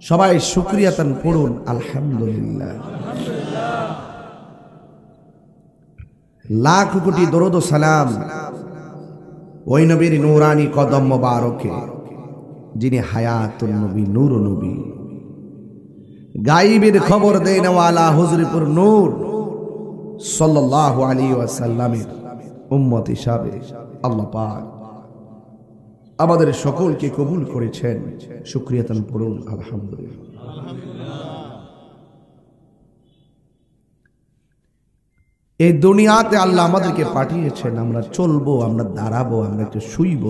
সবাই শুকরিয়াতান পড়ুন আলহামদুলিল্লাহ। লাখ কোটি দরুদ ও সালাম ওই নবীর নূরানি কদম মোবারকে, যিনি হায়াতুন নবী, নূর নবী, গায়বের খবর দেন ওয়ালা হুজুরপুর নূর সাল্লাল্লাহু আলাইহি ওয়াসাল্লামের উম্মত হিসাবে আল্লাহ পাক আমাদের সকলকে কবুল করেছেন। শুকরিয়াতান পড়ুন আলহামদুলিল্লাহ। এই দুনিয়াতে আল্লাহ আমাদেরকে পাঠিয়েছেন, আমরা চলবো, আমরা দাঁড়াবো, আমরা একটু শুইব,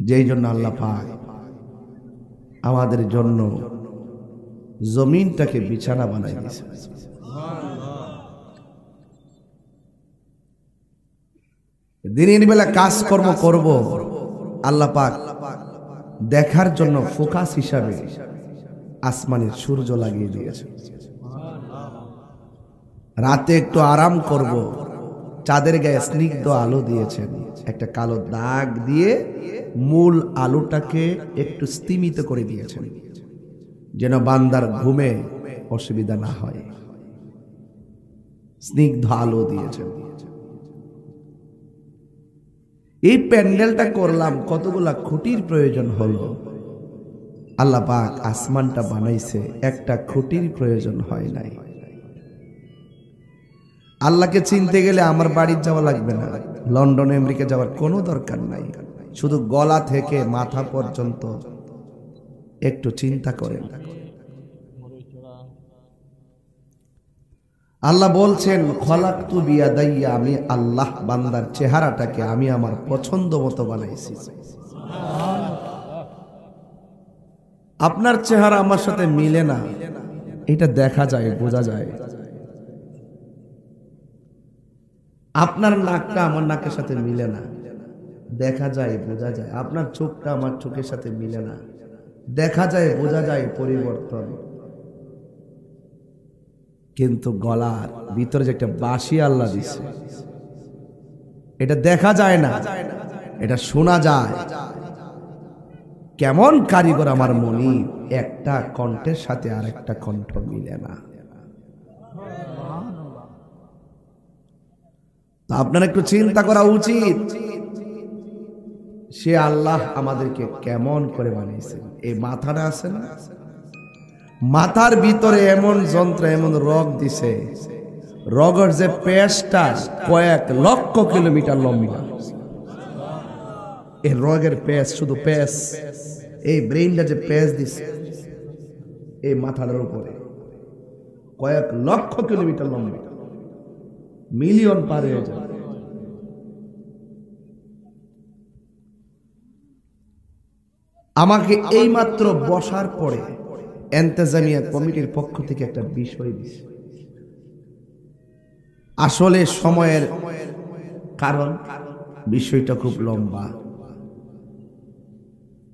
যেই জন্য আল্লাহ পাক আমাদের জন্য জমিনটাকে বিছানা বানাই দিয়েছে। দিনের বেলা কাজকর্ম করব, আল্লাহ পাক দেখার জন্য ফোকাস হিসাবে আসমানের সূর্য লাগিয়ে দিয়েছে। রাতে একটু আরাম করব, চাঁদের গায়ে স্নিগ্ধ আলো দিয়েছেন, একটা কালো দাগ দিয়ে মূল আলোটাকে একটু স্তিমিত করে দিয়েছেন, যেন বান্দার ঘুমে অসুবিধা না হয়। স্নিগ্ধ আলো দিয়েছেন। এই প্যান্ডেলটা করলাম, কতগুলা খুঁটির প্রয়োজন হলো। আল্লাহ পাক আসমানটা বানাইছে, একটা খুঁটির প্রয়োজন হয় নাই। আল্লাহকে চিনতে গেলে আমার বাড়ি যাওয়া লাগবে না, লন্ডন আমেরিকা যাওয়ার কোনো দরকার নাই। শুধু গলা থেকে মাথা পর্যন্ত একটু চিন্তা করেন। আল্লাহ বলছেন খলাকতু বিয়াদাইয়া, আমি আল্লাহ বান্দার চেহারাটাকে আমি আমার পছন্দ মতো বানাইছি। আপনার চেহারা আমার সাথে মিলে না, এটা দেখা যায়, বোঝা যায়। আপনার নাকটা আমার নাকের সাথে মিলে না, দেখা যায়, বোঝা যায়। আপনার চোখটা আমার চোখের সাথে মিলে না, দেখা যায়, বোঝা যায় পরিবর্তন। কিন্তু গলার ভিতরে যে একটা বাঁশি আল্লাহ দিছে, এটা দেখা যায় না, এটা শোনা যায়। কেমন কারিগর আমার মনি, একটা কণ্ঠের সাথে আর একটা কণ্ঠ মিলে না। আপনার একটু চিন্তা করা উচিত, সে আল্লাহ আমাদেরকে কেমন করে বানিয়েছেন। এই মাথাটা আছে না, মাথার ভিতরে এমন যন্ত্র, এমন রগ দিছে, রগের যে পেশটা কয়েক লক্ষ কিলোমিটার লম্বা। এই রগের পেশ, শুধু পেশ, এই ব্রেইনটা যে পেশ দিছে এই মাথার উপরে, কয়েক লক্ষ কিলোমিটার লম্বা, মিলিয়ন পার হয়ে যায়। আমাকে এই মাত্র বসার পরে এন্তেজামিয়া কমিটির পক্ষ থেকে একটা বিষয় দিছে। আসলে সময়ের কারণ বিষয়টা খুব লম্বা,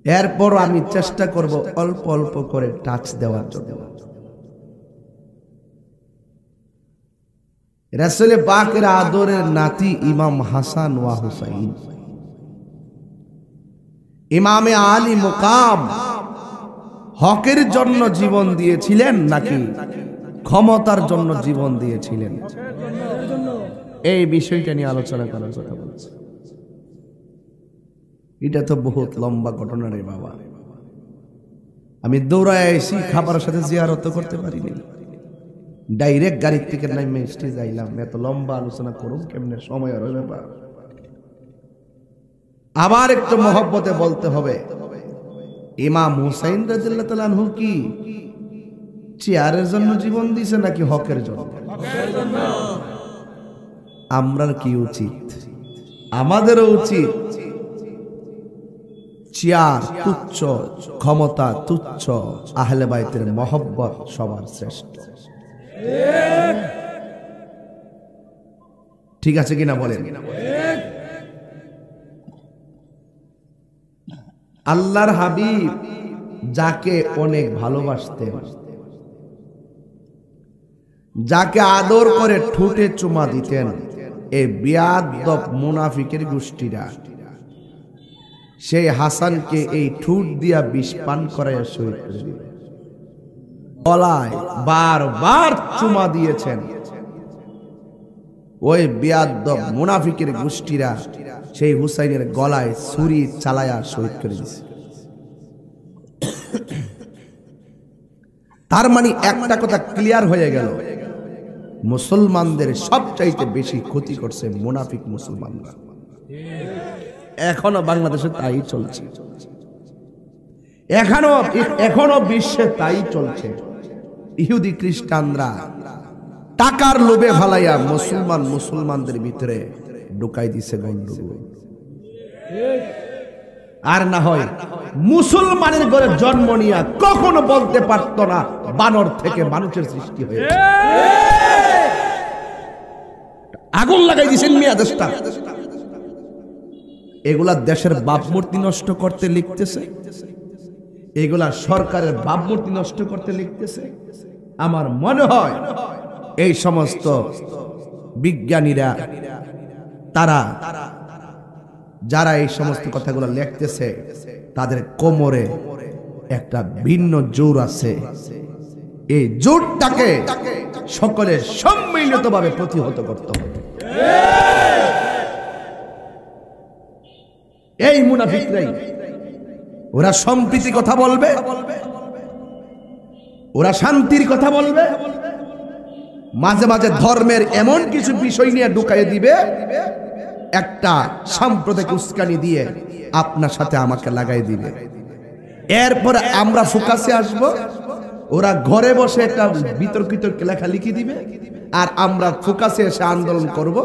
এরপর আমি চেষ্টা করব অল্প অল্প করে টাচ দেওয়ার জন্য। রাসূল পাকের আদরের নাতি ইমাম হাসান ওয়া হুসাইন, ইমামে আলী মুকাম, হকের জন্য জীবন দিয়েছিলেন নাকি ক্ষমতার জন্য জীবন দিয়েছিলেন? এই বিষয়টা নিয়ে আলোচনা করার কথা বলছি। এটা তো বহুত লম্বা ঘটনা রে বাবা। আমি দৌড়ায় এসি, খাবারের সাথে জিয়ারত করতে পারিনি, ডাইরেক্ট গাড়ির থেকে নামে স্টেজ আইলাম। এত লম্বা আলোচনা করুন কেমনে, সময় আর ব্যাপার। আবার একটু মহব্বতে বলতে হবে, ইমাম হুসাইন রাদিয়াল্লাহু তাআলা আনহু কি চেয়ারের জন্য জীবন দিয়েছে নাকি হকের জন্য? আমরার কি উচিত? আমাদেরও উচিত চেয়ার তুচ্ছ, ক্ষমতা তুচ্ছ, আহলে বাইতের মহব্বত সবার শ্রেষ্ঠ। ঠিক আছে কিনা বলেন? আল্লাহর হাবিব যাকে অনেক ভালোবাসতেন, যাকে আদর করে ঠোঁটে চুমা দিতেন, এই বিয়াদব মুনাফিকের গোষ্ঠীরা সেই হাসানকে এই ঠুট দিয়া বিষ পান করাইয়া শহীদ করে দিল। গলায় বারবার চুমা দিয়েছেন ওই বেয়াদব মুনাফিকের গোষ্ঠীরা, সেই হুসাইনের গলায় ছুরি চালায়া শহীদ করে দিয়েছে। তার মানে একটা কথা ক্লিয়ার হয়ে গেল, মুসলমানদের সবচাইতে বেশি ক্ষতি করছে মুনাফিক মুসলমানরা। এখনো বাংলাদেশে তাই চলছে, এখনো বিশ্বে তাই চলছে। ইহুদি খ্রিস্টানরা টাকার লোভে ফালাইয়া মুসলমানদের ভিতরে ঢুকাই দিছে গন্ডগোল। আর না হয় মুসলমানের ঘরে জন্ম নিয়া কখনো বলতে পারত না বানর থেকে মানুষের সৃষ্টি হয়েছে। আগুন লাগাই দিছেন মিয়া দেশটা। এগুলা দেশের ভাবমূর্তি নষ্ট করতে লিখতেছে, এগুলা সরকারের ভাবমূর্তি নষ্ট করতে লিখতেছে। আমার মনে হয় এই সমস্ত বিজ্ঞানীরা, তারা যারা এই সমস্ত কথাগুলো লিখতেছে, তাদের কোমরে একটা ভিন্ন জোর আছে। এই জোরটাকে সকলে সম্মিলিতভাবে প্রতিহত করতে হবে। এই মুনাফিকরাই, ওরা সম্প্রীতি কথা বলবে, ওরা শান্তির কথা বলবে, মাঝে মাঝে ধর্মের এমন কিছু বিষয় নিয়ে ঢুকাই দিবে, একটা সাম্প্রদায়িক উস্কানি দিয়ে আপনার সাথে আমাকে লাগাই দিবে। এরপরে আমরা ফোকাসে আসব, ওরা ঘরে বসে একটা বিতর্কিত লেখা লিখে দিবে, আর আমরা ফোকাসে এসে আন্দোলন করব,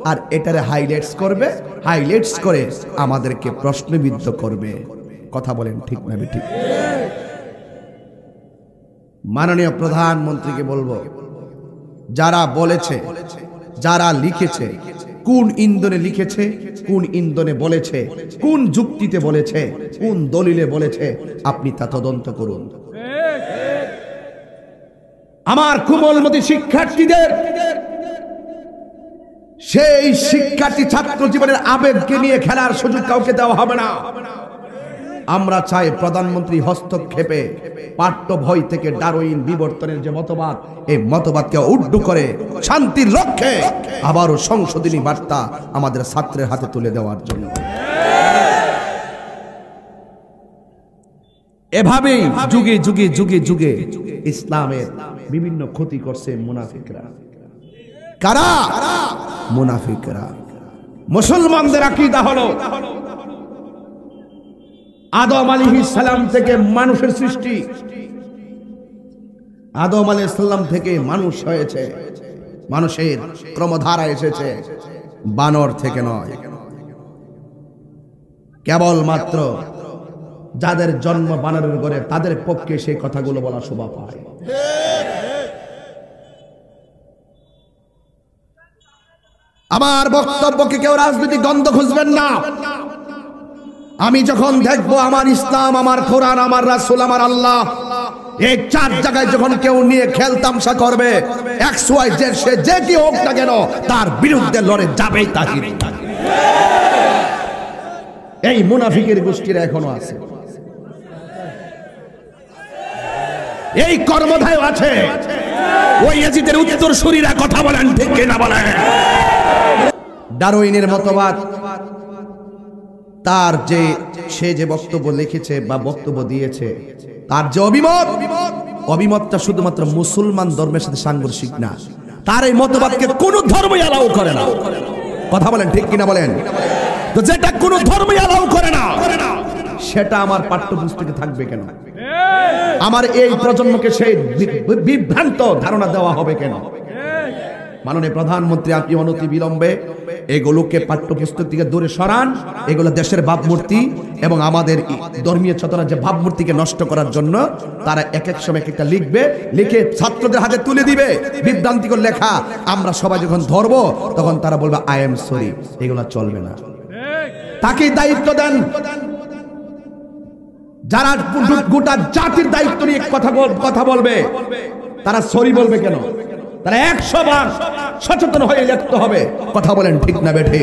আর এটারে হাইলাইটস করবে, হাইলাইটস করে আমাদেরকে প্রশ্নবিদ্ধ করবে। কথা বলেন ঠিক না ঠিক? মাননীয় প্রধানমন্ত্রীকে বলবো, যারা বলেছে, যারা লিখেছে, কোন ইন্ধনে লিখেছে, কোন ইন্ধনে বলেছে, কোন যুক্তিতে বলেছে, কোন দলিলে বলেছে, আপনি তা তদন্ত করুন। আমার কোমলমতি শিক্ষার্থীদের, সেই শিক্ষার্থী ছাত্র জীবনের আবেগকে নিয়ে খেলার সুযোগ কাউকে দেওয়া হবে না। আমরা চাই প্রধানমন্ত্রী হস্তক্ষেপে পাঠ্য বই থেকে ডারউইন বিবর্তনের যে মতবাদ, এই মতবাদকে উড্ডু করে শান্তির লক্ষ্যে আবারও সংশোধনী বার্তা আমাদের ছাত্রের হাতে তুলে দেওয়ার জন্য। এভাবেই যুগে যুগে যুগে যুগে ইসলামের বিভিন্ন ক্ষতি করছে মুনাফিকরা। কারা? মুনাফিকরা। মুসলমানদের আকীদা হলো আদম আলাইহিস সালাম থেকে মানুষের সৃষ্টি, আদম আলাইহিস সালাম থেকে মানুষ হয়েছে, মানুষের ক্রমধারা এসেছে, বানর থেকে নয়। কেবলমাত্র যাদের জন্ম বানরের ঘরে, তাদের পক্ষে সেই কথাগুলো বলা শোভা পায়। আমার বক্তব্যকে কেউ রাজনৈতিক দ্বন্দ্ব খুঁজবেন না। আমি যখন দেখবো আমার ইসলাম, আমার কোরআন, আমার রাসূল, আমার আল্লাহ, এই চার জায়গায় যখন কেউ নিয়ে খেলতামশা করবে, XYZ সে যে কি হোক না কেন, তার বিরুদ্ধে লড়ে যাবেই তাহির। এই মুনাফিকের গোষ্ঠীরা এখনো আছে, এই কর্মধায় আছে। ওই ইয়াজিদের উত্তরসূরিরা কথা বলেন ঠিক কিনা বলেন? ডারউইনের মতবাদ, তার যে সে যে বক্তব্য লিখেছে বা বক্তব্য দিয়েছে, তার যে অভিমতটা শুধুমাত্র মুসলমান ধর্মের সাথে সাংঘর্ষিক না। তার এই মতবাদকে কোন ধর্মই অ্যালাউ করে না। কথা বলেন ঠিক কিনা বলেন? তো যেটা কোন ধর্মই অ্যালাউ করে না, সেটা আমার পাঠ্যপুস্তকে থাকবে কেন? আমার এই প্রজন্মকে সেই বিভ্রান্ত ধারণা দেওয়া হবে কেন? মাননীয় প্রধানমন্ত্রী, আপনি অনতি বিলম্বে এগুলোকে পাঠ্যপুস্তক থেকে দূরে সরান। এগুলো দেশের ভাবমূর্তি এবং আমাদের ধর্মীয় চেতনা যে ভাবমূর্তিকে নষ্ট করার জন্য তারা এক এক সময় একটা লিখবে, লিখে ছাত্রদের হাতে তুলে দিবে বিভ্রান্তিকর লেখা। আমরা সবাই যখন ধরবো তখন তারা বলবে আই এম সরি। এগুলো চলবে না। তাকে দায়িত্ব দেন, যারা গোটা জাতির দায়িত্ব নিয়ে কথা বলবে, তারা সরি বলবে কেন? তারা 100 বার সচেতন হয়ে লিখতে হবে। কথা বলেন ঠিক না বেঠে?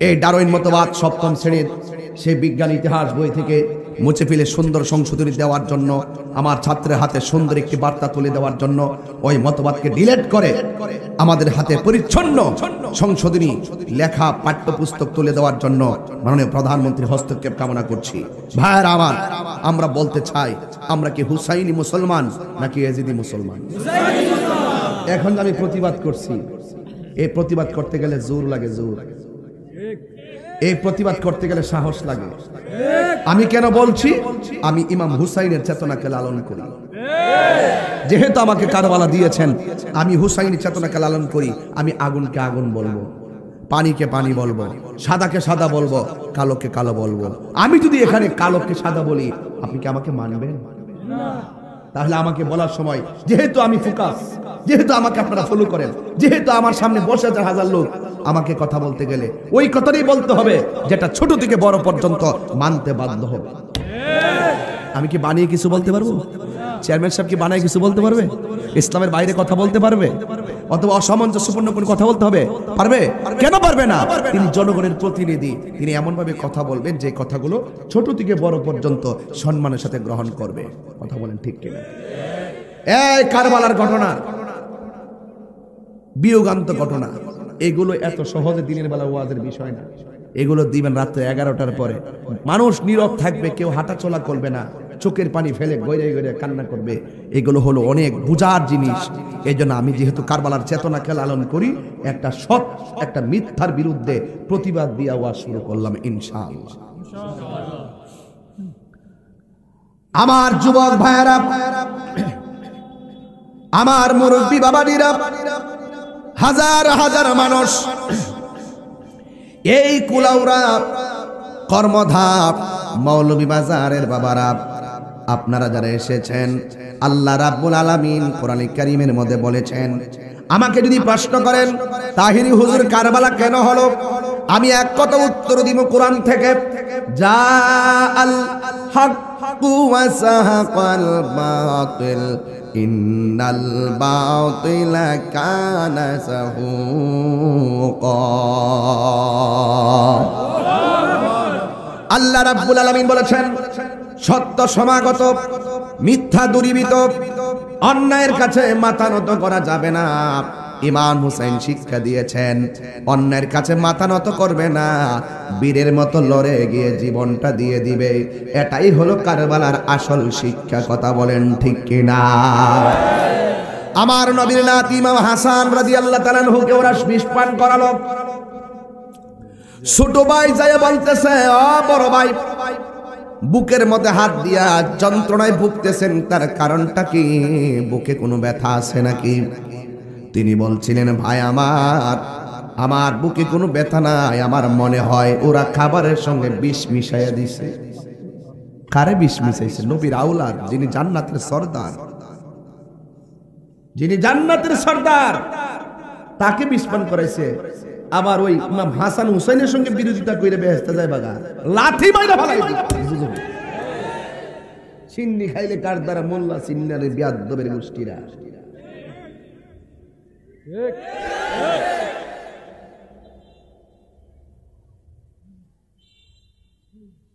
এই ডারউইন মতবাদ সপ্তম শ্রেণীর সেই বিজ্ঞান ইতিহাস বই থেকে মুছে ফেলে সুন্দর সংশোধনী দেওয়ার জন্য, আমার ছাত্রের হাতে সুন্দর একটি বার্তা তুলে দেওয়ার জন্য, ওই মতবাদকে ডিলিট করে আমাদের হাতে পরিচ্ছন্ন সংশোধনী লেখা পাঠ্যপুস্তক তুলে দেওয়ার জন্য মাননীয় প্রধানমন্ত্রীর হস্তক্ষেপ কামনা করছি। ভাইয়েরা আমার, আমরা বলতে চাই, আমরা কি হুসাইনি মুসলমান নাকি ইয়াজিদি মুসলমান? এখন আমি প্রতিবাদ করছি, এই প্রতিবাদ করতে গেলে জোর লাগে, জোর। এই প্রতিবাদ করতে গেলে সাহস লাগে। আমি কেন বলছি? আমি ইমাম হুসাইনের চেতনাকে লালন করি। যেহেতু আমাকে কারবালা দিয়েছেন, আমি হুসাইনের চেতনাকে লালন করি। আমি আগুনকে আগুন বলবো, পানিকে পানি বলবো, সাদাকে সাদা বলবো, কালোকে কালো বলবো। আমি যদি এখানে কালোকে সাদা বলি, আপনি কি আমাকে মানবেন? তাহলে আমাকে বলার সময়, যেহেতু আমি ফোকাস, যেহেতু আমাকে আপনারা ফলো করেন, যেহেতু আমার সামনে বসে আছে হাজার লোক, আমাকে কথা বলতে গেলে ওই কথাটাই বলতে হবে যেটা ছোট থেকে বড় পর্যন্ত মানতে বাধ্য হবে। আমি কি বানিয়ে কিছু বলতে পারবো? চেয়ারম্যান সাহেব কি বানায় কিছু বলতে পারবে? ইসলামের বাইরে কথা বলতে পারবে? অথবা অসামঞ্জস্যপূর্ণ কোন কথা বলতে হবে? পারবে? কেন পারবে না? তিনি জনগণের প্রতিনিধি, তিনি এমন ভাবে কথা বলবেন যে কথাগুলো ছোট থেকে বড় পর্যন্ত সম্মানের সাথে গ্রহণ করবে। কথা বলেন ঠিক কিনা? এই কারবালার ঘটনা, বিয়োগান্ত ঘটনা, এগুলো এত সহজে দিনের বেলা ওয়াজের বিষয় না। এগুলো দিবেন রাত্রে 11টার পরে, মানুষ নীরব থাকবে, কেউ হাঁটাচলা করবে না, চোখের পানি ফেলে গড়ে গড়ে কান্না করবে। এগুলো হলো অনেক বুঝার জিনিস। এই জন্য আমি যেহেতু কারবালার চেতনাকে লালন করি, একটা সৎ, একটা মিথ্যার বিরুদ্ধে প্রতিবাদ দিয়ে ওয়াজ শুরু করলাম ইনশাআল্লাহ। আমার যুবক ভাইয়েরা, আমার মুরব্বী বাবাজিরা, হাজার হাজার মানুষ এই কুলাউড়া, কর্মধাপ, মৌলভীবাজারের বাবারা, আপনারা যারা এসেছেন, আল্লাহ রাব্বুল আলামিন কোরআন কারীমের মধ্যে বলেছেন, আমাকে যদি প্রশ্ন করেন তাহিরি হুজুর কারবালা কেন হলো, আমি এক কথা উত্তর দিব কোরআন থেকে, যা আল হাক্কু ওয়া সাহাকাল বাতিল ইন্নাল বাতিলা কানা যাহুকা। আল্লাহ রাব্বুল আলামিন বলেছেন, সত্য সমাগত, মিথ্যা দূরীভূত, অন্যায়ের কাছে মাথা নত করা যাবে না। ইমাম হুসাইন শিক্ষা দিয়েছেন, অন্যায়ের কাছে মাথা নত করবে না, বীরের মতো লড়ে গিয়ে জীবনটা দিয়ে দিবে। এটাই হলো কারবালার আসল শিক্ষা। কথা বলেন ঠিক কিনা? আমার নবীর নাতি ইমাম হাসান রাদিয়াল্লাহু তাআলা আনহুকে ওরা বিষ পান করালো। ছোট ভাই যায় বলতেছে, ও বড় ভাই, বুকের মধ্যে হাত দিয়া যন্ত্রণায় ভুগতেছেন, তার কারণটা কি? বুকে কোনো ব্যথা আছে নাকি? তিনি বলছিলেন, ভাই আমার বুকে কোনো ব্যথা নাই, আমার মনে হয় ওরা খাবারের সঙ্গে বিষ মিশাইয়া দিছে। কারে বিষ মিশাইছে? নবীর আওলাদ, যিনি জান্নাতের সর্দার, যিনি জান্নাতের সর্দার, তাকে বিষ পান করাইছে। আবার ওই ইমাম হাসান হুসাইনের সঙ্গে বিরোধিতা কইরে বেহেশতে যায় বাগা, লাথি মাইরা ফেলাই দিল। সিন্নি খাইলে কার দ্বারা? মোল্লা সিন্নারে বিয়াদ্দবের গোষ্ঠীরা।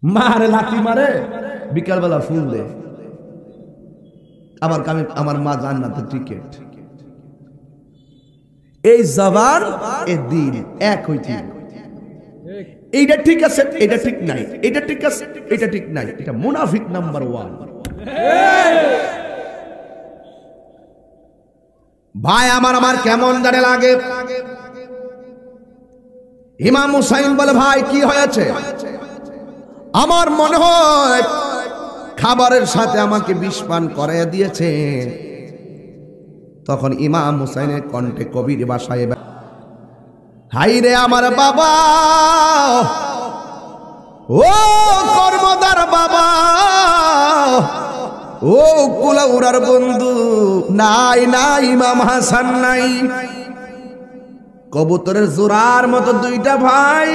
মারে লাথি মারে, বিকালবেলা ফুল দে। আমার মা জান্নাতের টিকেট। এই জবান, এই দিল এক হইতে, এইটা ঠিক আছে, এটা ঠিক নাই, এটা ঠিক আছে, এটা ঠিক নাই, এটা মুনাফিক নাম্বার 1। ভাই আমার কেমন জানে লাগে। ইমাম হুসাইন বলে, ভাই কি হয়েছে? আমার মনে হয় খাবারের সাথে আমাকে বিষ পান করাইয়া দিয়েছে। তখন ইমাম হুসাইনের কণ্ঠে কবির ভাষায়, হাই রে আমার বাবা, ও কর্মদার বাবা, ও কুলাউড়ার বন্ধু, নাই নাই ইমাম হাসান নাই। কবুতরের জোড়ার মতো দুইটা ভাই।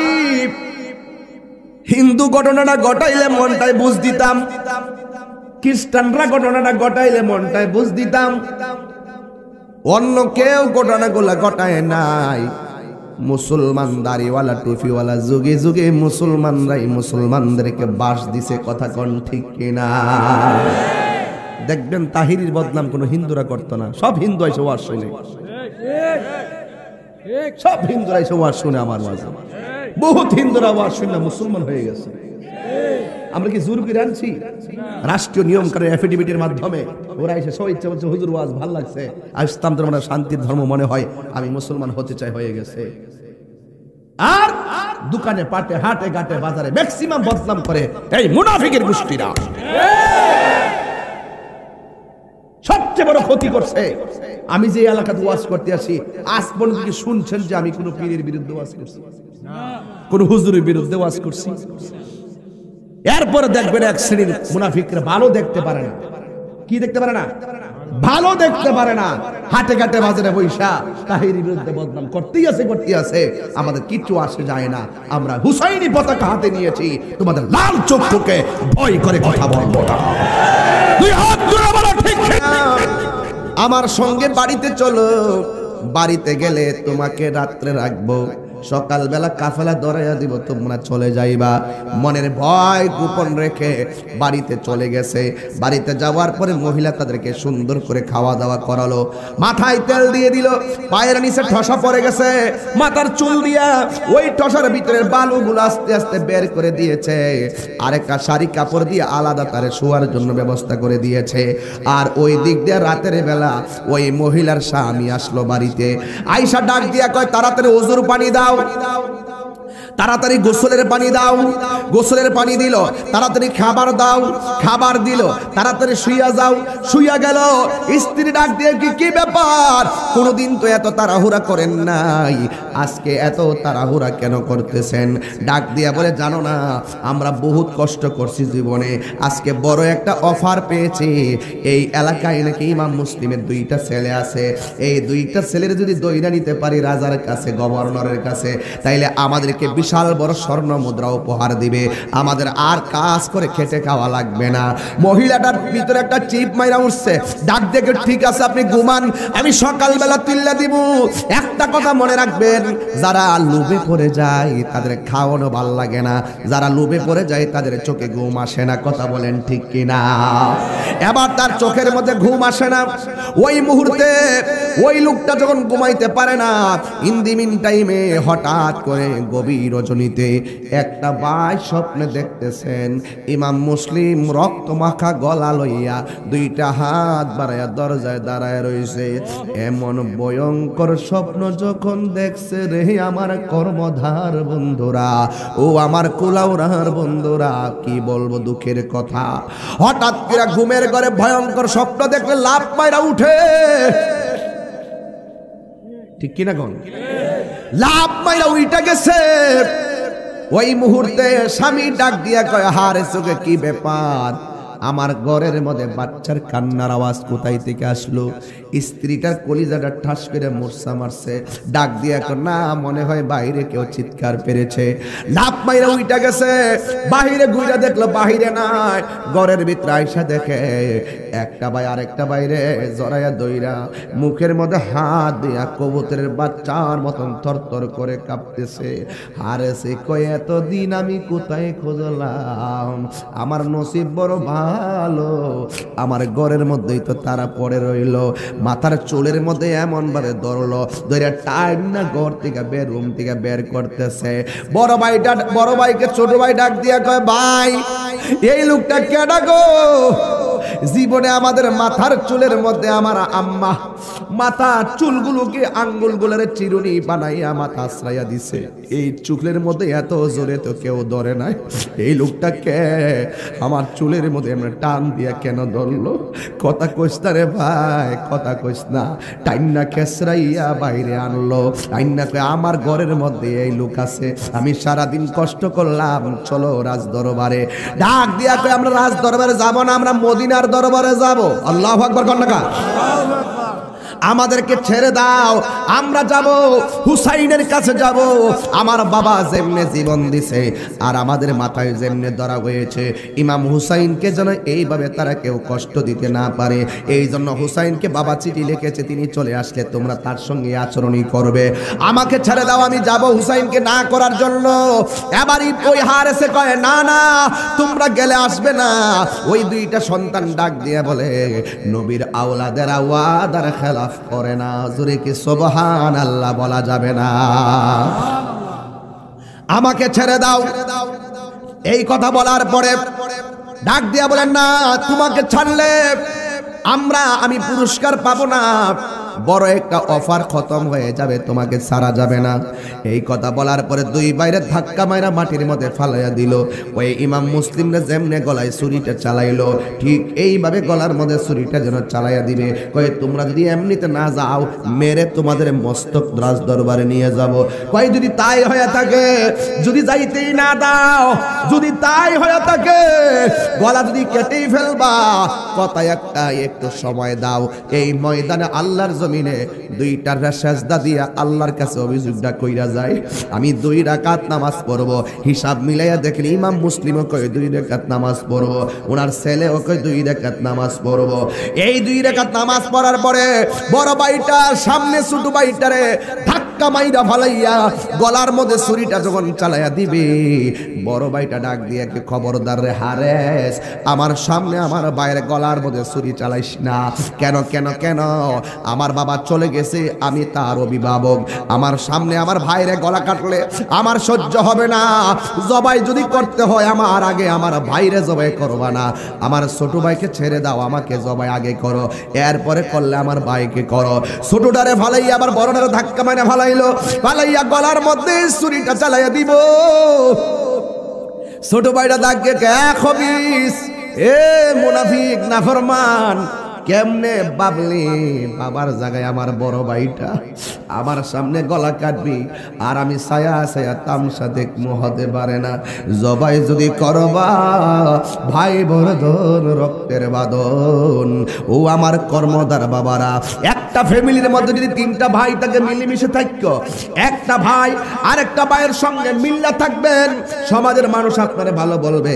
হিন্দু ঘটনাটা ঘটাইলে মনটায় বুঝ দিতাম, খ্রিস্টানরা ঘটনাটা ঘটাইলে মনটায় বুঝ দিতাম, অন্য কেউ ঘটনাগুলা ঘটায় নাই। মুসলমান দাড়িওয়ালা টুপিওয়ালা যুগে যুগে মুসলমানরাই মুসলমানদেরকে বাস দিছে, কথা কোন ঠিক কিনা? দেখবেন তাহিরির বদনাম কোনো হিন্দুরা করতো না, সব হিন্দু এসে ওয়াজ শুনে, সব হিন্দুরা এসে ওয়াজ শুনে আমার মাঝে। বহুত হিন্দুরা ওয়াজ শুনে মুসলমান হয়ে গেছে। আমরা কি জোর করে আনছি? রাষ্ট্রীয় নিয়ম করে এফিডেভিটের মাধ্যমে ওরা এসে সব ইচ্ছা বলছে হুজুর ওয়াজ ভালো লাগছে, আর ইসলাম ধর্ম শান্তির ধর্ম মনে হয়, আমি মুসলমান হতে চাই, হয়ে গেছে। আর দোকানে পাটে হাটে ঘাটে বাজারে ম্যাক্সিমাম বদনাম করে এই মুনাফিকের গোষ্ঠীরা। সবচেয়ে বড় ক্ষতি করছে, আমি যে এলাকাতে ওয়াজ করতে আসি আজ পর্যন্ত কি শুনছেন যে আমি কোন পীরের বিরুদ্ধে ওয়াজ করছি, কোন হুজুরের বিরুদ্ধে ওয়াজ করছি? এরপরে দেখবেন এক শ্রেণীর মুনাফিকরা ভালো দেখতে পারে না। কি দেখতে পারে না? ভালো দেখতে পারে না। হাটে ঘাটে বাজারে বৈশা তাহিরির বিরুদ্ধে বদনাম করতেই আছে। আমাদের কিচ্ছু আসে যায় না। আমরা হুসাইনি পতাকা হাতে নিয়েছি, তোমাদের লাল চক্ষুকে ভয় করে কথা বলবো না। দুই হাত তুলে বলো ঠিক না? আমার সঙ্গে বাড়িতে চলো, বাড়িতে গেলে তোমাকে রাত্রে রাখবো, সকালবেলা কাফেলা দরাইয়া দিব, তোমরা চলে যাইবা। মনের ভয় গোপন রেখে বাড়িতে চলে গেছে। বাড়িতে যাওয়ার পরে মহিলা তাদেরকে সুন্দর করে খাওয়া দাওয়া করালো, মাথায় তেল দিয়ে দিল, পায়ের নিচে ঠসা পড়ে গেছে, মাথার চুল দিয়া ওই ঠসার ভিতরের বালুগুলো আস্তে আস্তে বের করে দিয়েছে, আরেকটা শাড়ি কাপড় দিয়ে আলাদা তারে শোয়ার জন্য ব্যবস্থা করে দিয়েছে। আর ওই দিক দিয়ে রাতের বেলা ওই মহিলার স্বামী আসলো বাড়িতে, আইসা ডাক দিয়া কয় তাড়াতাড়ি ওযুর পানি দাও, তাড়াতাড়ি গোসলের পানি দাও। গোসলের পানি দিল, তাড়াতাড়ি খাবার দাও, খাবার দিল, তাড়াতাড়ি শুইয়া যাও, শুইয়া গেল। স্ত্রী ডাক দিয়ে কি ব্যাপার, কোনদিন তো এত তাড়াহুড়া করেন নাই, আজকে এত তাড়াহুড়া কেন করতেছেন? ডাক দিয়া বলে জানো না, আমরা বহুত কষ্ট করছি জীবনে, আজকে বড় একটা অফার পেয়েছি। এই এলাকায় নাকি ইমাম মুসলিমের 2টা ছেলে আছে, এই 2টা ছেলের যদি দইরা নিতে পারি রাজার কাছে, গভর্নরের কাছে, তাইলে আমাদেরকে বিশাল বড় স্বর্ণ মুদ্রা উপহার দিবে, আমাদের আর কাজ করে খেটে খাওয়া লাগবে না। মহিলাটার ভিতরে একটা চিপ মাইরা উঠছে, ডাক দেখে ঠিক আছে আপনি ঘুমান, আমি সকালবেলা তুল্লা দিব। একটা কথা মনে রাখবেন, যারা লোভে পড়ে যায় তাদের খাওয়ানো ভাল লাগে না, যারা লোভে পড়ে যায় তাদের চোখে ঘুম আসে না, কথা বলেন ঠিক কিনা? এবার তার চোখের মধ্যে ঘুম আসে না। ওই মুহূর্তে ওই লোকটা যখন ঘুমাইতে পারে না, ইন দি মিন টাইমে হঠাৎ করে গভীর রজনীতে একটা ভাই স্বপ্নে দেখতেছেন ইমাম মুসলিম রক্ত মাখা গলা লইয়া 2টা হাত বাড়াইয়া দরজায় দাঁড়ায় রয়েছে। এমন ভয়ঙ্কর স্বপ্ন যখন দেখছে রে আমার কর্মধার বন্ধুরা, ও আমার কুলাউরার বন্ধুরা, কি বলবো দুঃখের কথা। হঠাৎ করে ঘুমের ঘরে ভয়ঙ্কর স্বপ্ন দেখলে লাফ মাইরা উঠে, ঠিক কিনা কোন? লাভ মাইরা উইটা গেছে। ওই মুহূর্তে স্বামী ডাক দিয়া কয় হারে চোখে কি ব্যাপার, আমার ঘরের মধ্যে বাচ্চার কান্নার আওয়াজ কোথায় থেকে আসলো? স্ত্রীটার কলিজাটা ঠাস করে মূর্ছা মারছে, ডাক দিয়া কয় না, মনে হয় বাইরে কেউ চিৎকার পেরেছে। লাভ মাইরা উইটা গেছে, বাহিরে ঘুরে দেখলো বাহিরে নাই, ঘরের ভিতরে আইসা দেখে একটা ভাই আরেকটা বাইরে জড়াইয়া দইরা মুখের মধ্যে হাত দিয়া কবুতরের বাচ্চার মতন থরথর করে কাঁপতেছে। আরে সে কয় এতদিন আমি কোথায় খুঁজলাম, আমার নসিব বড় ভালো, আমার ঘরের মধ্যেই তো তারা পড়ে রইল। মাথার চুলের মধ্যে এমন ভাবে ধরলো, ধরে টাইম না ঘর থেকে রুম থেকে বের করতেছে। বড় ভাইকে ছোট ভাই ডাক দিয়া কয় ভাই এই লোকটা কেডা গো? জীবনে আমাদের মাথার চুলের মধ্যে আমার আম্মা মাথার চুলগুলোকে আঙ্গুলগুলোর চিরুনি বানাইয়া মাথা আশ্রাইয়া দিছে, এই চুলের মধ্যে এত জোরে তো কেউ ধরে নাই, এই লোকটাকে আমার চুলের মধ্যে আমরা টান দিয়া কেন ধরলো? কথা কইস না রে ভাই, কথা কইস না। টাইনা খেসরাইয়া বাইরে আনলো, টাইনা কয় আমার ঘরের মধ্যে এই লোক আছে, আমি সারাদিন কষ্ট করলাম, চলো রাজ দরবারে। ডাক দিয়া কয় আমরা রাজ দরবারে যাব না, আমরা মদিনার দরবারে যাব। আল্লাহু আকবার কন্যা। আমাদেরকে ছেড়ে দাও, আমরা যাব হুসাইনের কাছে যাব। আমার বাবা যেমনে জীবন দিছে আর আমাদের মাথায় যেমনে ধরা হয়েছে, ইমাম হুসাইনকে যেন এইভাবে তারা কেউ কষ্ট দিতে না পারে, এই জন্য হুসাইনকে বাবা চিঠি লিখেছে, তিনি চলে আসলে তোমরা তার সঙ্গে আচরণই করবে। আমাকে ছেড়ে দাও, আমি যাব হুসাইনকে না করার জন্য। এবারই ওই হারেসে কয় না না, তোমরা গেলে আসবে না। ওই দুইটা সন্তান ডাক দিয়ে বলে, নবীর আওলাদের ওয়াদার খেলাফ করে না, জোরে কি সুবহানাল্লাহ বলা যাবে না? আমাকে ছেড়ে দাও। এই কথা বলার পরে ডাক দিয়া বলেন, না, তোমাকে ছাড়লে আমি পুরস্কার পাবো না, বড় একটা অফার খতম হয়ে যাবে, তোমাকে ছাড়া যাবে না। এই কথা বলার পরে দুই বাইরে ধাক্কা মাইরা মাটির মধ্যে ফালাইয়া দিল। ওই ইমাম মুসলিমরা যেমনে গলায় ছুরিটা চালাইলো, ঠিক এইভাবে গলার মধ্যে ছুরিটা যেন চালাইয়া দিবে। কয়ে তোমরা যদি এমনিতে না যাও, মেরে তোমাদের মস্তক রাজ দরবারে নিয়ে যাব। কয়ে যদি তাই হয়ে থাকে, যদি যাইতেই না দাও, যদি তাই হয়ে থাকে, গলা যদি কেটেই ফেলবা, কথা একটা, একটু সময় দাও। এই ময়দানে আল্লাহর জমিনে দুইটা সেজদা দিয়া আল্লাহর কাছে অভিযোগটা কইরা যায়, আমি 2 রাকাত নামাজ পড়ব। হিসাব মিলাইয়া দেখলে ইমাম মুসলিমও কয় 2 রাকাত নামাজ পড়ব, ওনার ছেলেও কয় 2 রাকাত নামাজ পড়ব। এই 2 রাকাত নামাজ পড়ার পরে বড় ভাইটা সামনে ছোট ভাইটারে ধাক্কা মাইরা ফালাইয়া গলার মধ্যে ছুরিটা যখন চালাইয়া দিবে, বড় ভাইটা ডাক দিয়ে, খবরদার রে হারেস, আমার সামনে আমার ভাইয়ের গলার মধ্যে ছুরি চালাইস না। কেন কেন কেন? আমার বাবা চলে গেছে, আমি তার অভিভাবক, আমার সামনে আমার ভাইরে গলা কাটলে আমার সহ্য হবে না। জবাই যদি করতে হয় আমার আগে আমার ভাইরে জবাই করবা না, আমার ছোট ভাইকে ছেড়ে দাও, আমাকে জবাই আগে করো, এরপরে করলে আমার ভাইকে করো। ছোটটারে ফালাইয়া আবার বড়টারে ধাক্কা মাইরা ফালাইলো, ফালাইয়া গলার মধ্যে ছুরিটা চালাইয়া দিব। ছোট ভাইটা ডাকে, খবিস, এ মুনাফিক নাফরমান, কেমনে বাবলি বাবার জায়গায় আমার বড় ভাইটা আমার সামনে গলা কাটবি, আর আমি ছায়া ছায়া তামসা দেখমু, হতে পারে না। জবাই যদি করবা, ভাই বরদন রক্তের বাদন। ও আমার কর্মদার বাবারা, একটা ফ্যামিলির মধ্যে যদি 3টা ভাই তাকে মিলেমিশে থাকো, একটা ভাই আরেকটা ভাইয়ের সঙ্গে মিল্লা থাকবেন, সমাজের মানুষ আপনারে ভালো বলবে,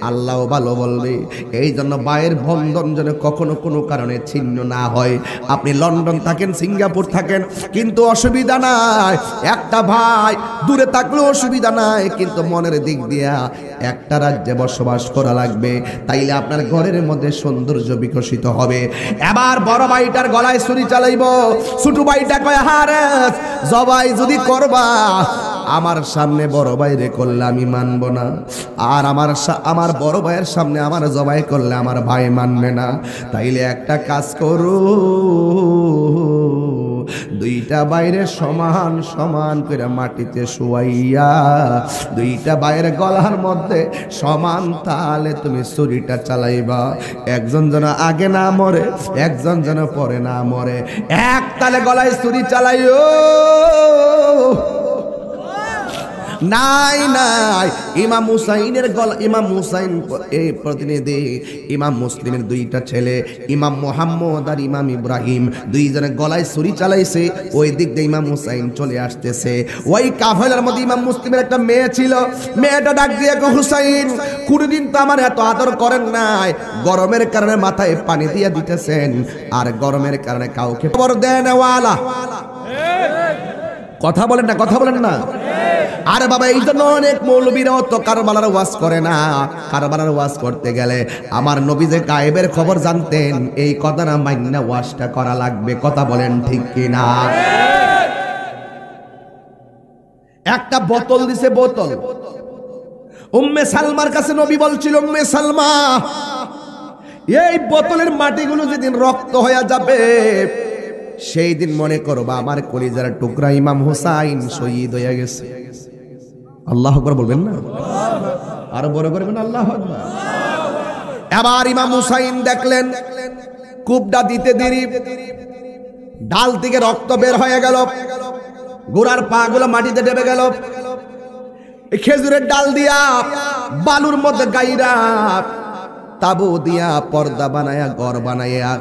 আল্লাহও ভালো বলবে। এই জন্য ভাইয়ের বন্ধন যেন কখনো কোনো কারণে ছিন্ন না হয়। আপনি লন্ডন থাকেন, সিঙ্গাপুর থাকেন, কিন্তু অসুবিধা নাই, একটা ভাই দূরে থাকলেও অসুবিধা নাই, কিন্তু মনের দিক দিয়া একটা রাজ্যে বসবাস করা লাগবে, তাইলে আপনার ঘরের মধ্যে সৌন্দর্য বিকশিত হবে। এবার বড় ভাইটার গলায় ছুরি চালাইব, ছোট ভাইটা কয়, হারেস, জবাই যদি করবা, আমার সামনে বড় ভাইরে করলে আমি মানব না, আর আমার বড় ভাইয়ের সামনে আমার জবাই করলে আমার ভাই মানবে না। তাইলে একটা কাজ করো, 2টা বাইরে সমান সমান করে মাটিতে শুয়াইয়া 2টা বাইরে গলার মধ্যে সমান তালে তুমি ছুরিটা চালাইবা। একজন যেন আগে না মরে, একজন যেন পরে না মরে, এক তালে গলায় ছুরি চালাইও। নাই নাই, ইমাম হুসাইনের গলা, ইমাম হুসাইন এই প্রতিনিধি ইমাম মুসলিমের 2টা ছেলে, ইমাম মুহাম্মদ আর ইমাম ইব্রাহিম, 2 জনে গলায় ছুরি চালাইছে। ওই দিক দিয়ে ইমাম হুসাইন চলে আসতেছে। ওই কাফেলার মধ্যে ইমাম মুসলিমের একটা মেয়ে ছিল, মেয়েটা ডাক দিয়ে, হুসাইন, কোনদিন তো আমার এত আদর করেন নাই, গরমের কারণে মাথায় পানি দিয়ে দিতেছেন, আর গরমের কারণে কাউকে খবর দেন ওয়ালা। কথা বলেন না, কথা বলেন না। আরে বাবা, এই জন্য অনেক মৌলবীরাও তো কারবালার ওয়াজ করে না। কারবালার ওয়াজ করতে গেলে আমার নবী যে গায়েবের খবর জানতেন, এই কথা না মাইন্না ওয়াজটা করা লাগবে। কথা বলেন ঠিক কিনা? একটা বোতল দিছে, বোতল। উম্মে সালমার কাছে নবী বলছিল, উম্মে সালমা, এই বোতলের মাটিগুলো যেদিন রক্ত হয়ে যাবে, সেই দিন মনে করবা আমার কলিজার টুকরা ইমাম হুসাইন শহীদ হয়ে গেছে। আল্লাহু আকবার বলবেন না? আরো বড় করবেন আল্লাহু আকবার। এবার ইমাম হুসাইন দেখলেন কূপটা দিতে দেরি, ডাল থেকে রক্ত বের হয়ে গেল, গোড়ার পা গুলো মাটিতে ডেবে গেল। খেজুরের ডাল দিয়া বালুর মধ্যে গাইরা তাবু দিয়া পর্দা বানায়া ঘর বানাইয়া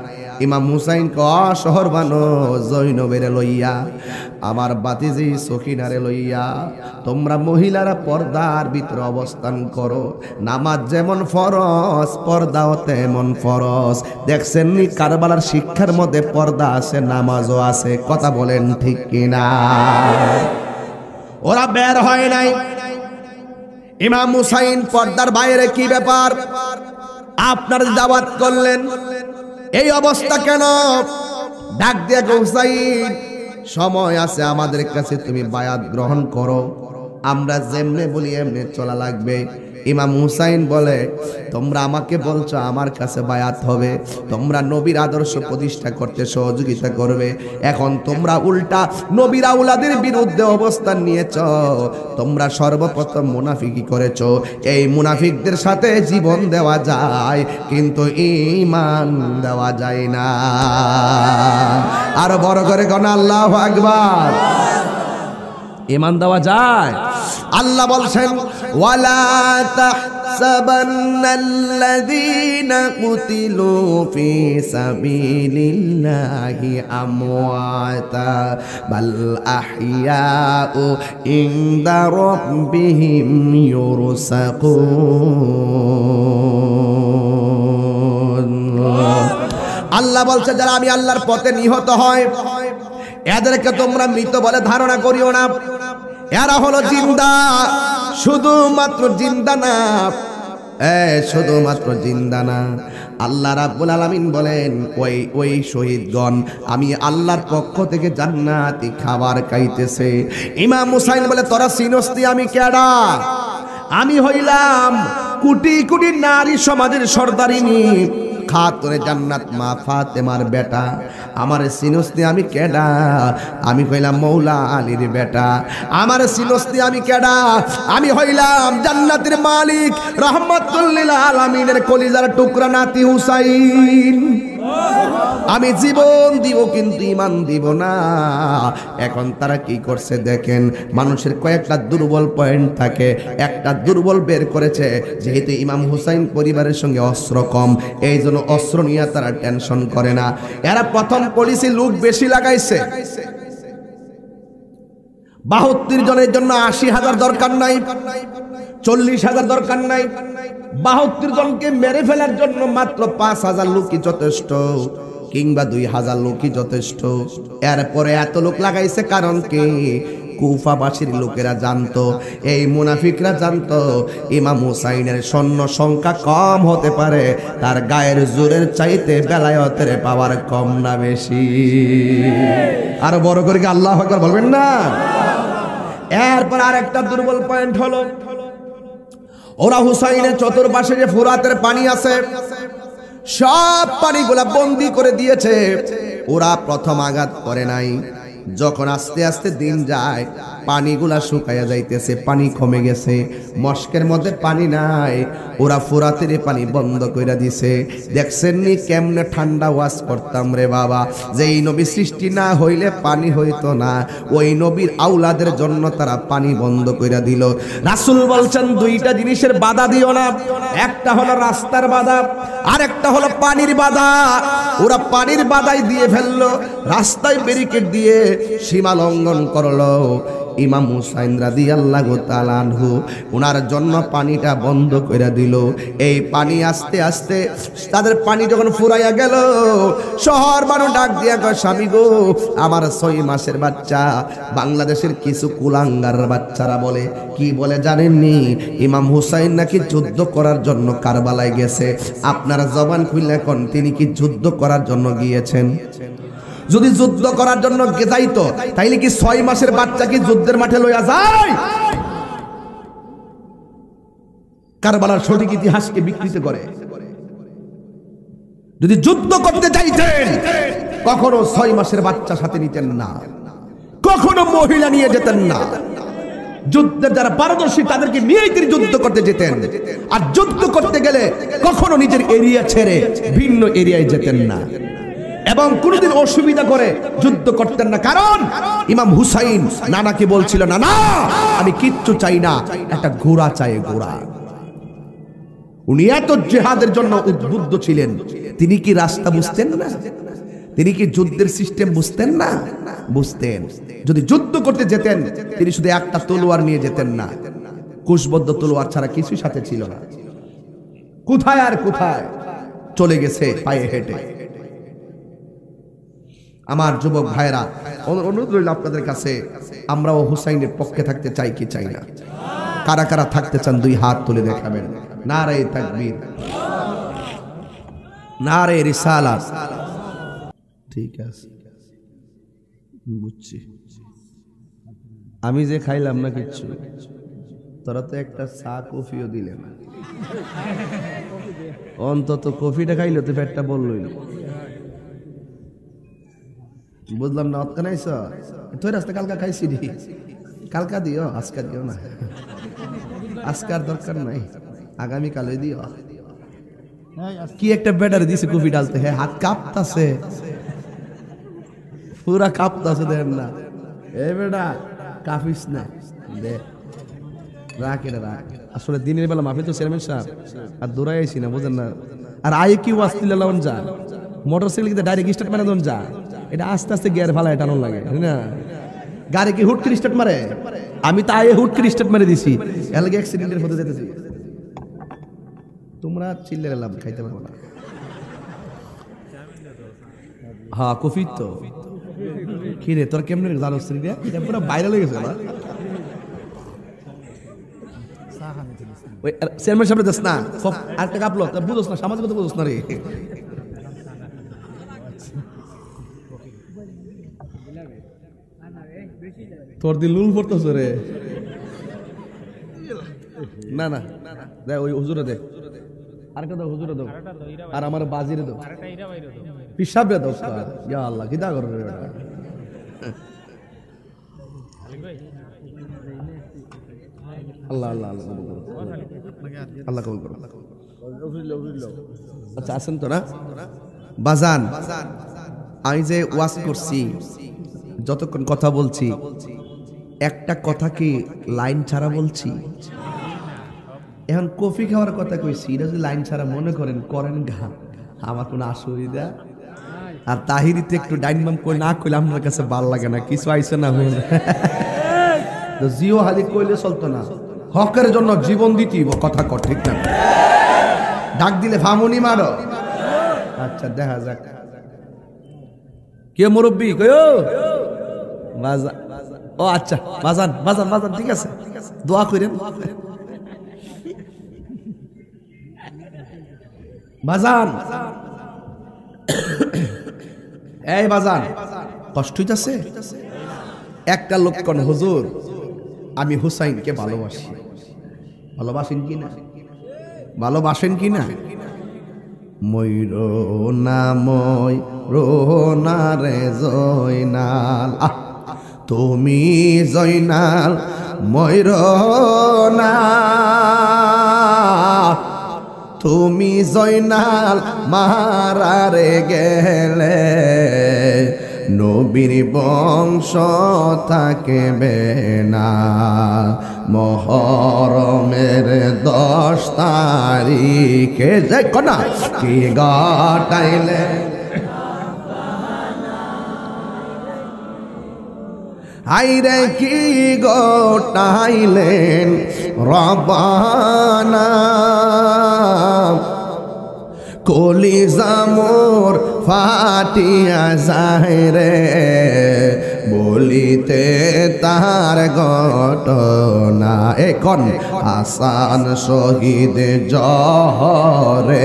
ইমাম হুসাইন ক শহর বানো জৈনবের লইয়া আমার বাতিজি সখিনারে লইয়া তোমরা মহিলারা পর্দার ভিতরে অবস্থান করো। নামাজ যেমন ফরজ পর্দাও তেমন ফরজ। দেখছেন নি কারবালার শিক্ষার মধ্যে পর্দা আছে, নামাজও আছে। কথা বলেন ঠিক কিনা? ওরা বের হয় নাই। ইমাম হুসাইন পর্দার বাইরে, কি ব্যাপার? আপনার দাওয়াত করলেন, এই অবস্থা কেন? ডাক দিয়ে হুসাইন, সময় আছে আমাদের কাছে, তুমি বায়াত গ্রহণ করো, আমরা যেমনে বলি এমনে চলা লাগবে। ইমাম হুসাইন বলে, তোমরা আমাকে বলছো আমার কাছে বায়াত হবে, তোমরা নবীর আদর্শ প্রতিষ্ঠা করতে সহযোগিতা করবে, এখন তোমরা উল্টা নবীর আওলাদের বিরুদ্ধে অবস্থান নিয়েছ। তোমরা সর্বপ্রথম মুনাফিকি করেছ। এই মুনাফিকদের সাথে জীবন দেওয়া যায় কিন্তু ঈমান দেওয়া যায় না। আরো বড় করে কোন আল্লাহু আকবার। ঈমান দেওয়া যায়। আল্লাহ বলছেন, ওয়ালা তাহসাবান্নাল্লাযীনা কুতিলু ফি সাবিলিল্লাহি আমওয়াতা বাল আহইয়াউ ইনদা রাব্বিহিম ইউরসাকুন। আল্লাহ বলছে, যারা আমি আল্লাহর পথে নিহত হয় এদেরকে তোমরা মৃত বলে ধারণা করিও না। এরা হলো জিন্দা, শুধুমাত্র জিন্দা না, শুধুমাত্র জিন্দা না। আল্লাহ রাব্বুল আলামিন বলেন, ওই শহীদগণ আমি আল্লাহর পক্ষ থেকে জান্নাতি খাবার খাইতেছে। ইমাম হুসাইন বলে, তোরা চিনস্তি আমি কেডা? আমি হইলাম কোটি কোটি নারী সমাজের সর্দারিনী খাতুনে জান্নাত মা ফাতেমার বেটা। আমার সিনস্তি আমি কেডা? আমি কইলাম মৌলা আলীর বেটা। আমার সিনস্তি আমি কেডা? আমি হইলাম জান্নাতের মালিক রহমাতুল লিল আলামিনের কলিজার টুকরা নাতি হুসাইন। আমি জীবন দিব কিন্তু ঈমান দিব না। এখন তারা কি করছে দেখেন, মানুষের কয়েকটা দুর্বল পয়েন্ট থাকে, একটা দুর্বল বের করেছে। যেহেতু ইমাম হুসাইন পরিবারের সঙ্গে অস্ত্র কম, এই জন্য অস্ত্র নিয়ে তারা টেনশন করে না। এরা প্রথম পলিসি লোক বেশি লাগাইছে। 72 জনের জন্য 80,000 দরকার নাই, 40,000 দরকার নাই। 72 জনকে মেরে ফেলার জন্য মাত্র 5,000 লোকই যথেষ্ট, কিংবা 2,000 লোকই যথেষ্ট। এরপরে এত লোক লাগাইছে কারণ কি? কুফাবাসীর লোকেরা জানতো, এই মুনাফিকরা জানতো ইমাম হুসাইনের সৈন্য সংখ্যা কম হতে পারে, তার গায়ের জোরের চাইতে বেলায়েতের পাওয়ার কম না বেশি। আর বড় করে কি আল্লাহু আকবার বলবেন না? এরপর আরেকটা দুর্বল পয়েন্ট হলো, ওরা হুসাইনের চতুর্পাশে যে ফুরাতের পানি আছে সব পানিগুলা বন্দি করে দিয়েছে। ওরা প্রথম আঘাত করে নাই। যখন আস্তে আস্তে দিন যায়, পানিগুলা শুকাইয়া যাইতেছে, পানি কমে গেছে, মস্কের মধ্যে পানি নাই, ওরা ফুরাতের পানি বন্ধ করে দিছে। দেখছেন নি কেমনে ঠান্ডা ওয়াজ করতাম রে বাবা, যে এই নবী সৃষ্টি না হইলে পানি হইতো না, ওই নবীর আওলাদের জন্য তারা পানি বন্ধ করে দিল। রাসূল বলছেন, দুইটা জিনিসের বাধা দিও না, একটা হলো রাস্তার বাধা, আর একটা হলো পানির বাধা। ওরা পানির বাধাই দিয়ে ফেললো, রাস্তায় ব্যারিকেড দিয়ে সীমা লঙ্ঘন করলো। ইমাম হুসাইন রাদিয়াল্লাহু তাআলা আনহু ওনার জন্য পানিটা বন্ধ করে দিল। এই পানি আস্তে আস্তে তাদের পানি যখন ফুরাইয়া গেল, শহর মানুষ ডাক দিয়া কয়, স্বামী গো, আমার 6 মাসের বাচ্চা। বাংলাদেশের কিছু কুলাঙ্গার বাচ্চারা বলে, কি বলে জানেননি? ইমাম হুসাইন নাকি যুদ্ধ করার জন্য কারবালায় গেছে। আপনারা জবান খুলে কোন, তিনি কি যুদ্ধ করার জন্য গিয়েছেন? যদি যুদ্ধ করার জন্য যাইতো তাইলে কি 6 মাসের বাচ্চা কি যুদ্ধের মাঠে লইয়া যায়? কারবালার সঠিক ইতিহাসকে বিকৃত করে। যদি যুদ্ধ করতে চাইতেন কখনো 6 মাসের বাচ্চা সাথে নিতেন না, কখনো মহিলা নিয়ে যেতেন না। যুদ্ধের যারা পারদর্শী তাদেরকে নিয়েই তিনি যুদ্ধ করতে যেতেন। আর যুদ্ধ করতে গেলে কখনো নিজের এরিয়া ছেড়ে ভিন্ন এরিয়ায় যেতেন না, এবং কোনদিন অসুবিধা করে যুদ্ধ করতেন না। কারণ ইমাম হুসাইন নানাকে বলছিল, না না, আমি কিচ্ছু চাই না, একটা ঘোড়া চাই, ঘোড়া। উনি এত জিহাদের জন্য উদ্বুদ্ধ ছিলেন, তিনি কি রাস্তা বুঝতেন না? তিনি কি যুদ্ধের সিস্টেম বুঝতেন না? বুঝতেন। যদি যুদ্ধ করতে যেতেন তিনি শুধু একটা তলোয়ার নিয়ে যেতেন না, কুশবদ্ধ তলোয়ার ছাড়া কিছুই সাথে ছিল না। কোথায় আর কোথায় চলে গেছে পায়ে হেঁটে। আমার যুবক ভাইরা, অনুরোধ রইল আপনাদের কাছে, আমরাও হুসাইনের পক্ষে থাকতে চাই কি চাই না? কারা কারা থাকতে চান দুই হাত তুলে দেখাবেন। নারে তাকবীর, নারে রিসালাত। ঠিক আছে, বুঝছি। আমি যে খাইলাম না কিচ্ছু, তোরা তো একটা চা কফিও দিলে না। অন্তত কফিটা খাইলে তো পেটটা বললই। বুঝলাম না, অতকা নাইছ তুই রাস্তা কালকা খাইছি রে, কালকা দিও, আজকা দিও না। আজকার দরকার নাই, আগামী কালে দিও। কি একটা ব্যাটারি দিছে কফি ডালতে, হ্যাঁ হাত কাঁপতাছে, পুরা কাঁপতাছে। দেন না এ বেটা, কাঁপিস না, দে রাখ, এটা রাখ। আসলে দিনের বেলা মাফি তো চেয়ারম্যান সাহেব আর দৌড়াই আইছি না, বুঝেন না। আর আই কি ওয়াস্তি লাউন যা, মোটরসাইকেল কিন্তু ডাইরেক্ট স্টার্ট মারে দন যা, এটা আস্তে আস্তে গিয়ার ফালায় টানো লাগে না। গাড়ি কি হুট করে স্টার্ট মারে? আমি তো আয়ে হুট করে স্টার্ট মারে দিছি, এলাকা অ্যাক্সিডেন্টের হতে যেতেছি। তোমরা চিল্লে লাভ খাইতে পারবো না। হ্যাঁ কফি তো কি রে, তোর কেমনে জানোস রে? এটা পুরো ভাইরাল হয়ে গেছে না। ওই চেয়ারম্যান সাহেব দেশ না, আর একটা কাপলো বুঝোস না, সামাজিক কথা বুঝোস না রে। তোর দিল লুল পড়তেছ রে। না না দে, ওই হুজুরে দে, আরেকটা দাও, হুজুরে দাও, আর আমার বাজিরে দাও, পিসাবে দাও। ইয়া আল্লাহ, কিদা করো রে বেটা। আল্লাহ আল্লাহ আল্লাহ আল্লাহ কবুল করো। আচ্ছা আসেন তো না বাজান, আমি যে ওয়াজ করছি, যতক্ষণ কথা বলছি, একটা কথা কি লাইন ছাড়া বলছি? এখন কফি খাওয়ার কথা কইছি, এটা যদি লাইন ছাড়া মনে করেন, করেন ঘা, আমার কোনো অসুবিধা। আর তাহিরিতে একটু ডাইনবাম করে না কইলে আপনার কাছে ভাল লাগে না, কিছু আইসে না হইলে তো জিও হাদি কইলে চলতো না। হকের জন্য জীবন দিতে কথা কর, ঠিক না? ডাক দিলে ফামুনি মারো। আচ্ছা দেখা যাক কে মুরব্বী কয়ো বাজান। ও আচ্ছা বাজান, বাজান বাজান, ঠিক আছে, দোয়া করেন বাজান। এই বাজান, কষ্ট হইতাছে? একটা লোক কোন হুজুর, আমি হুসাইনকে ভালোবাসি। ভালোবাসেন কি না? ভালোবাসেন কি না? ময়ূর না ময়ূর না রে জয়নাল, তুমি জয়নাল ময়ূর না, তুমি জয়নাল মারারে গেলে নবীর বংশ থাকবে না। মহরমের 10 তারিখে যে কনা কি গাটাইলে, হাইরে কি গোটাইলেন রবানা, কলিজা মোর ফাটিয়া যায় রে বলিতে তার ঘটনা। এখন হাসান শহীদ জহরেতে,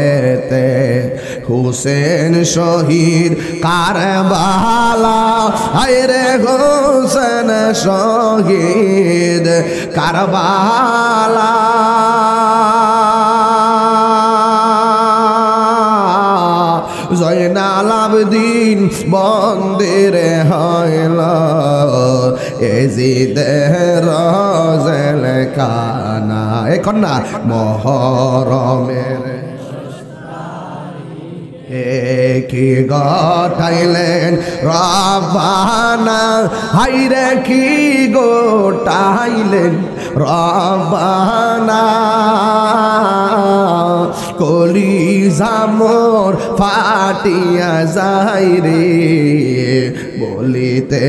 হুসেন শহীদ কারবালা, হায়রে হুসেন শহীদ কারবালা। জয়নাল আবদিন বন্দিরে হইল এজিদের রজেল খানা। এখন না মহরমের কি গোটাইলেন রব্বানা, হাইরে কি গোটাইলেন রব্বানা। কলিজা মোর ফাটিয়া যায় রে বলিতে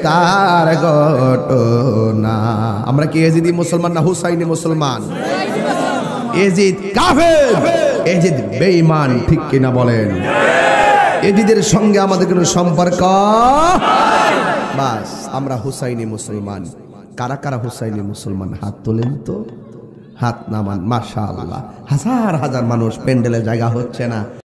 তার ঘটনা। আমরা কি এজিদি মুসলমান না হুসাইনি মুসলমান? এজিদ কাফের, এজিদ বেঈমান, ঠিক কিনা বলেন? এজিদের সঙ্গে আমাদের কোনো সম্পর্ক? বাস, আমরা হুসাইনি মুসলমান। কারা কারা হুসাইনি মুসলমান হাত তোলেন তো, হাত নামান। মাশাআল্লাহ, হাজার হাজার মানুষ, প্যান্ডেলে জায়গা হচ্ছে না।